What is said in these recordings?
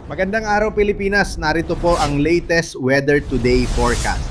Magandang araw Pilipinas, narito po ang latest weather today forecast.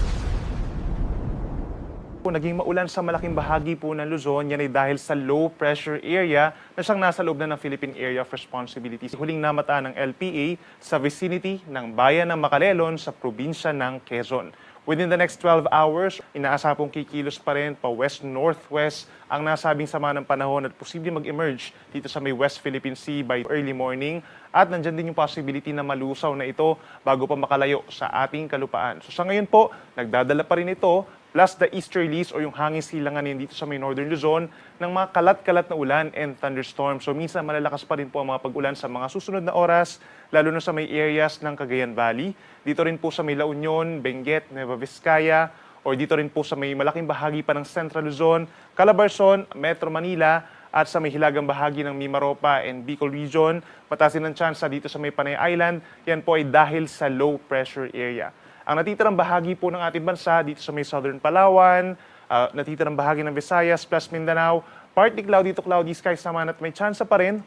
Naging maulan sa malaking bahagi po ng Luzon, yan ay dahil sa low pressure area na siyang nasa loob na ng Philippine Area of Responsibility. Huling namataan ng LPA sa vicinity ng bayan ng Macalelon sa probinsya ng Quezon. Within the next 12 hours, inaasahan pong kikilos pa rin pa west-northwest ang nasabing sama ng panahon at posibleng mag-emerge dito sa may West Philippine Sea by early morning. At nandyan din yung possibility na malusaw na ito bago pa makalayo sa ating kalupaan. So sa ngayon po, nagdadala pa rin ito plus the easterlies o yung hangin silanganin dito sa may northern Luzon ng mga kalat-kalat na ulan and thunderstorms. So minsan malalakas pa rin po ang mga pag-ulan sa mga susunod na oras, lalo na sa may areas ng Cagayan Valley. Dito rin po sa may La Union, Benguet, Nueva Vizcaya, or dito rin po sa may malaking bahagi pa ng Central Luzon, Calabarzon, Metro Manila, at sa may hilagang bahagi ng Mimaropa and Bicol Region. Mataas din ang tsansa dito sa may Panay Island. Yan po ay dahil sa low pressure area. Ang natitirang bahagi po ng ating bansa dito sa may Southern Palawan, natitirang bahagi ng Visayas plus Mindanao, partly cloudy to cloudy skies naman at may tsansa pa rin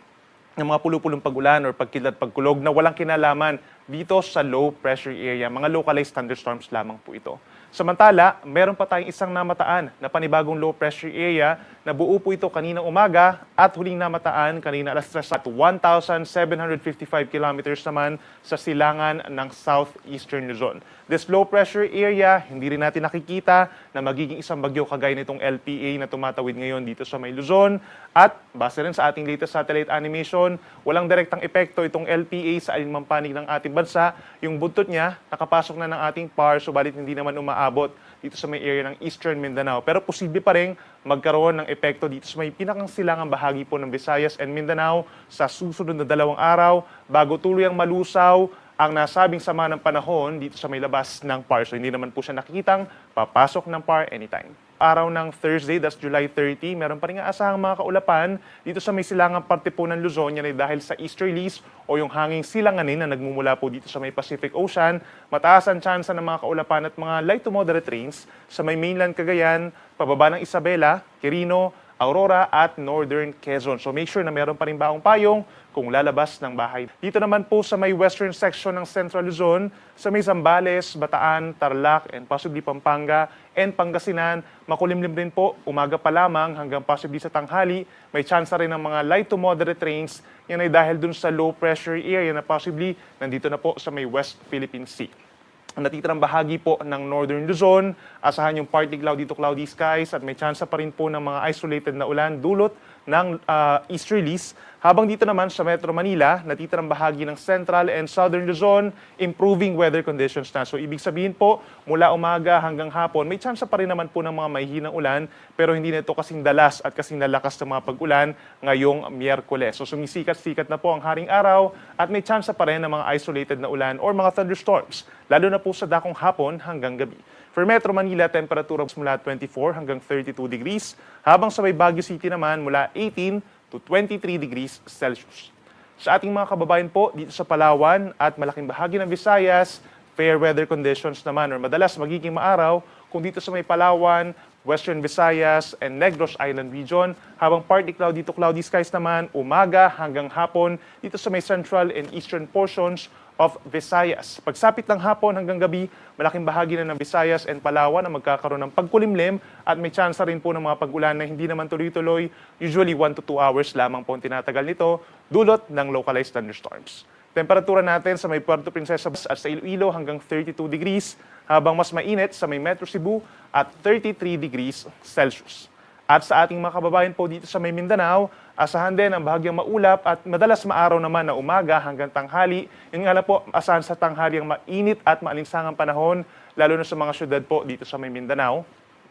ng mga pulupulong pag-ulan or pagkidlat pagkulog na walang kinalaman dito sa low pressure area. Mga localized thunderstorms lamang po ito. Samantala, meron pa tayong isang namataan na panibagong low pressure area na buo po ito kaninang umaga at huling namataan kanina alas 3 at 1,755 kilometers naman sa silangan ng southeastern Luzon. This low pressure area, hindi rin natin nakikita na magiging isang bagyo kagaya nitong LPA na tumatawid ngayon dito sa may Luzon. At base rin sa ating latest satellite animation, walang direktang epekto itong LPA sa alinmang panig ng ating bansa. Yung buntot niya, nakapasok na ng ating PAR, subalit hindi naman umaabot dito sa may area ng Eastern Mindanao. Pero posible pa rin magkaroon ng epekto dito sa may pinakang silangang bahagi po ng Visayas and Mindanao sa susunod na 2 araw bago tuluyang malusaw ang nasabing sama ng panahon dito sa may labas ng PAR. So hindi naman po siya nakikitang papasok ng PAR anytime. Araw ng Thursday, that's July 30, meron pa rin asahang mga kaulapan dito sa may silangang parte po ng Luzon. Yan ay dahil sa easterlies o yung hanging silanganin na nagmumula po dito sa may Pacific Ocean. Mataas ang tsansa ng mga kaulapan at mga light to moderate rains sa may mainland Cagayan, pababa ng Isabela, Quirino, Aurora at Northern Quezon. So make sure na meron pa rin baong payong kung lalabas ng bahay. Dito naman po sa may western section ng Central Luzon, sa may Zambales, Bataan, Tarlac, and possibly Pampanga and Pangasinan, makulimlim din po, umaga pa lamang hanggang possibly sa tanghali. May chance rin ng mga light to moderate rains. Yan ay dahil dun sa low pressure area na possibly nandito na po sa may West Philippine Sea. Ang natitirang bahagi po ng Northern Luzon, asahan yung partly cloudy to cloudy skies at may tsansa pa rin po ng mga isolated na ulan dulot ng easterlies. Habang dito naman sa Metro Manila, natitirang bahagi ng Central and Southern Luzon, improving weather conditions na. So ibig sabihin po, mula umaga hanggang hapon, may tsansa pa rin naman po ng mga mahihinang ulan, pero hindi na ito kasing dalas at kasing lalakas ng mga pag-ulan ngayong Miyerkules. So sumisikat-sikat na po ang haring araw at may tsansa pa rin ng mga isolated na ulan or mga thunderstorms, lalo na po sa dakong hapon hanggang gabi. For Metro Manila, temperatura mula 24 hanggang 32 degrees, habang sa may Baguio City naman mula 18 to 23 degrees Celsius. Sa ating mga kababayan po dito sa Palawan at malaking bahagi ng Visayas, fair weather conditions naman or madalas magiging maaraw kung dito sa may Palawan, Western Visayas, and Negros Island region, habang partly cloudy to cloudy skies naman umaga hanggang hapon dito sa may central and eastern portions of Visayas. Pagsapit ng hapon hanggang gabi, malaking bahagi na ng Visayas and Palawan na magkakaroon ng pagkulimlim at may tsansa rin po ng mga pag-ulan na hindi naman tuloy-tuloy, usually 1 to 2 hours lamang po ang tinatagal nito, dulot ng localized thunderstorms. Temperatura natin sa may Puerto Princesa at sa Iloilo hanggang 32 degrees, habang mas mainit sa may Metro Cebu at 33 degrees Celsius. At sa ating mga kababayan po dito sa may Mindanao, asahan din ang bahagyang maulap at madalas maaraw naman na umaga hanggang tanghali. Yun nga lang po, asahan sa tanghali ang mainit at maalinsangang panahon, lalo na sa mga syudad po dito sa may Mindanao.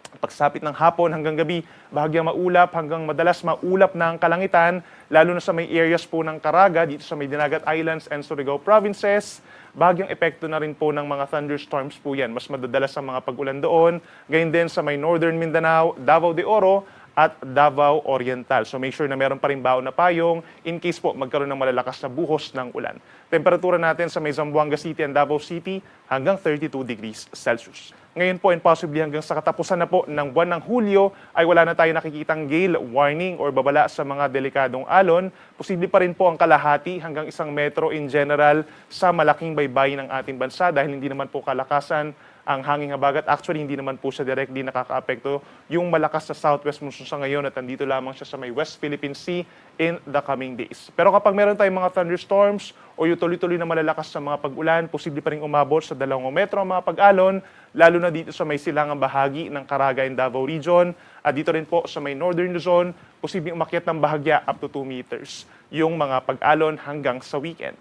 Pagsapit ng hapon hanggang gabi, bahagyang maulap hanggang madalas maulap na ang kalangitan, lalo na sa may areas po ng Caraga, dito sa may Dinagat Islands and Surigao provinces. Bahagyang epekto na rin po ng mga thunderstorms po yan. Mas madadalas ang mga pag-ulan doon. Gayun din sa may Northern Mindanao, Davao de Oro, at Davao Oriental. So make sure na meron pa rin baon na payong in case po magkaroon ng malalakas na buhos ng ulan. Temperatura natin sa may Zamboanga City and Davao City hanggang 32 degrees Celsius. Ngayon po and possibly hanggang sa katapusan na po ng buwan ng Hulyo ay wala na tayo nakikitang gale warning or babala sa mga delikadong alon. Posible pa rin po ang kalahati hanggang 1 metro in general sa malaking baybayin ng ating bansa dahil hindi naman po kalakasan ang hanging habagat. Actually, hindi naman po siya directly nakakaapekto yung malakas sa southwest monsoon sa ngayon at nandito lamang siya sa may West Philippine Sea in the coming days. Pero kapag meron tayong mga thunderstorms o yung tuloy-tuloy na malalakas sa mga pag-ulan, posible pa rin umabot sa 2 metro ang mga pag-alon, lalo na dito sa may silangang bahagi ng Caraga and Davao Region at dito rin po sa may Northern Luzon, posibleng umakyat ng bahagya up to 2 meters yung mga pag-alon hanggang sa weekend.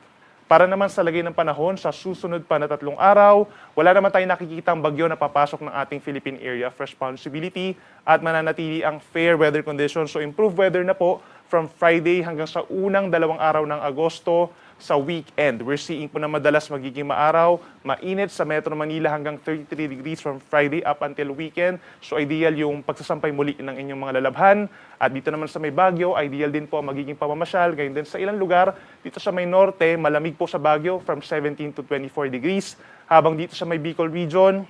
Para naman sa lagay ng panahon sa susunod pa na 3 araw, wala naman tayong nakikitang bagyo na papasok ng ating Philippine Area of Responsibility at mananatili ang fair weather conditions. So improved weather na po from Friday hanggang sa unang 2 araw ng Agosto sa weekend. We're seeing po na madalas magiging maaraw, mainit sa Metro Manila hanggang 33 degrees from Friday up until weekend. So ideal yung pagsasampay muli ng inyong mga lalabhan. At dito naman sa may Baguio, ideal din po ang magiging pamamasyal. Ganyan din sa ilang lugar, dito sa may norte, malamig po sa Baguio from 17 to 24 degrees. Habang dito sa may Bicol region,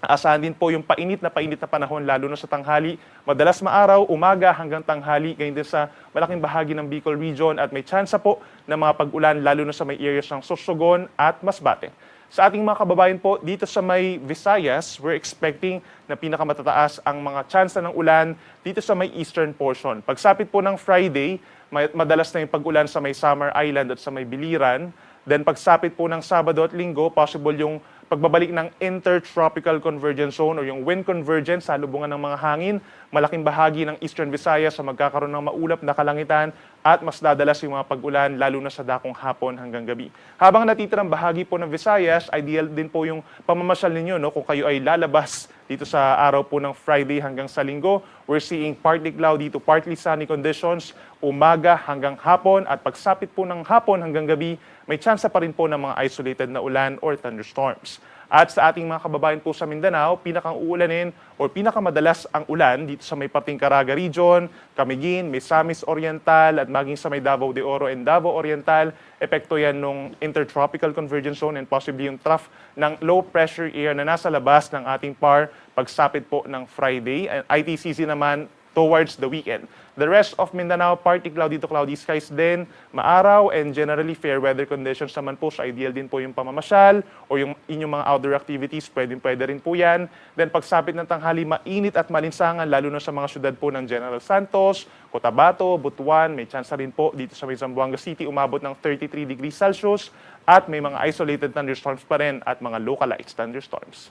asahan din po yung painit na panahon lalo na sa tanghali. Madalas maaraw, umaga hanggang tanghali, ganyan din sa malaking bahagi ng Bicol region at may tsansa po ng mga pag-ulan lalo na sa may areas ng Sorsogon at Masbate. Sa ating mga kababayan po, dito sa may Visayas, we're expecting na pinakamatataas ang mga tsansa ng ulan dito sa may eastern portion. Pagsapit po ng Friday, madalas na yung pag-ulan sa may Samar Island at sa may Biliran. Then pagsapit po ng Sabado at Linggo, possible yung pagbabalik ng intertropical convergence zone o yung wind convergence sa lubungan ng mga hangin, malaking bahagi ng Eastern Visayas sa magkakaroon ng maulap na kalangitan at mas dadalas yung mga pag-ulan lalo na sa dakong hapon hanggang gabi. Habang natitirang bahagi po ng Visayas, ideal din po yung pamamasyal ninyo kung kayo ay lalabas dito sa araw po ng Friday hanggang sa Linggo. We're seeing partly cloudy to partly sunny conditions, umaga hanggang hapon at pagsapit po ng hapon hanggang gabi, may tsansa pa rin po ng mga isolated na ulan or thunderstorms. At sa ating mga kababayan po sa Mindanao, pinakang uulanin o pinakamadalas ang ulan dito sa may parting Caraga Region, Camiguin, Misamis Oriental at maging sa may Davao de Oro and Davao Oriental. Epekto yan nung intertropical convergence zone and possibly yung trough ng low pressure air na nasa labas ng ating PAR pagsapit po ng Friday. And ITCZ naman towards the weekend. The rest of Mindanao, partly cloudy to cloudy skies din, maaraw and generally fair weather conditions naman po. So ideal din po yung pamamasyal o yung inyong mga outdoor activities, pwede rin po yan. Then pagsapit ng tanghali, mainit at malinsangan, lalo na sa mga syudad po ng General Santos, Cotabato, Butuan, may chance rin po dito sa may Zamboanga City, umabot ng 33 degrees Celsius at may mga isolated thunderstorms pa rin at mga localized thunderstorms.